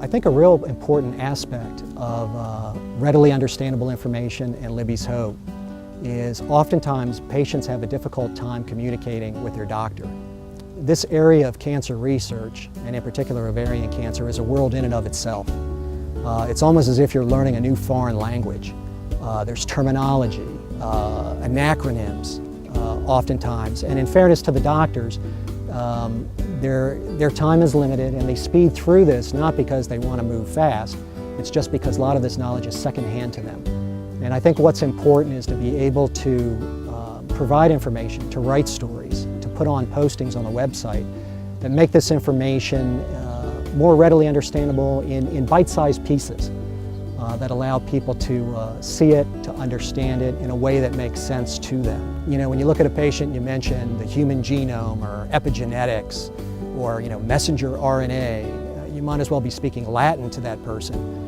I think a real important aspect of readily understandable information and Libby's hope is oftentimes patients have a difficult time communicating with their doctor. This area of cancer research, and in particular ovarian cancer, is a world in and of itself. It's almost as if you're learning a new foreign language. There's terminology, acronyms oftentimes, and in fairness to the doctors, their time is limited and they speed through this not because they want to move fast, it's just because a lot of this knowledge is secondhand to them. And I think what's important is to be able to provide information, to write stories, to put on postings on the website that make this information more readily understandable in bite-sized pieces that allow people to see it, to understand it in a way that makes sense to them. You know, when you look at a patient, you mention the human genome or epigenetics or, messenger RNA, you might as well be speaking Latin to that person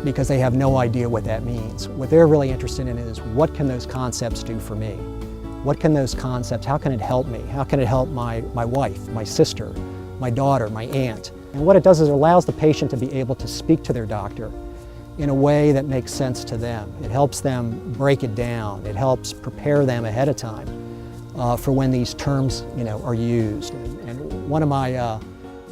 because they have no idea what that means. What they're really interested in is, what can those concepts do for me? What can those concepts, how can it help me? How can it help my wife, my sister, my daughter, my aunt? And what it does is it allows the patient to be able to speak to their doctor in a way that makes sense to them. It helps them break it down. It helps prepare them ahead of time for when these terms, are used. And one of my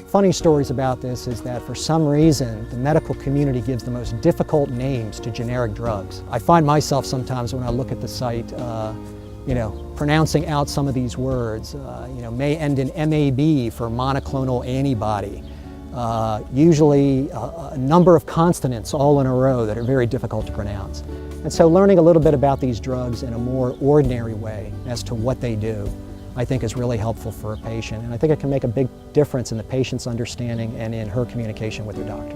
funny stories about this is that for some reason, the medical community gives the most difficult names to generic drugs. I find myself sometimes when I look at the site, pronouncing out some of these words, may end in MAB for monoclonal antibody. Usually a number of consonants all in a row that are very difficult to pronounce. And so learning a little bit about these drugs in a more ordinary way as to what they do, I think is really helpful for a patient. And I think it can make a big difference in the patient's understanding and in her communication with her doctor.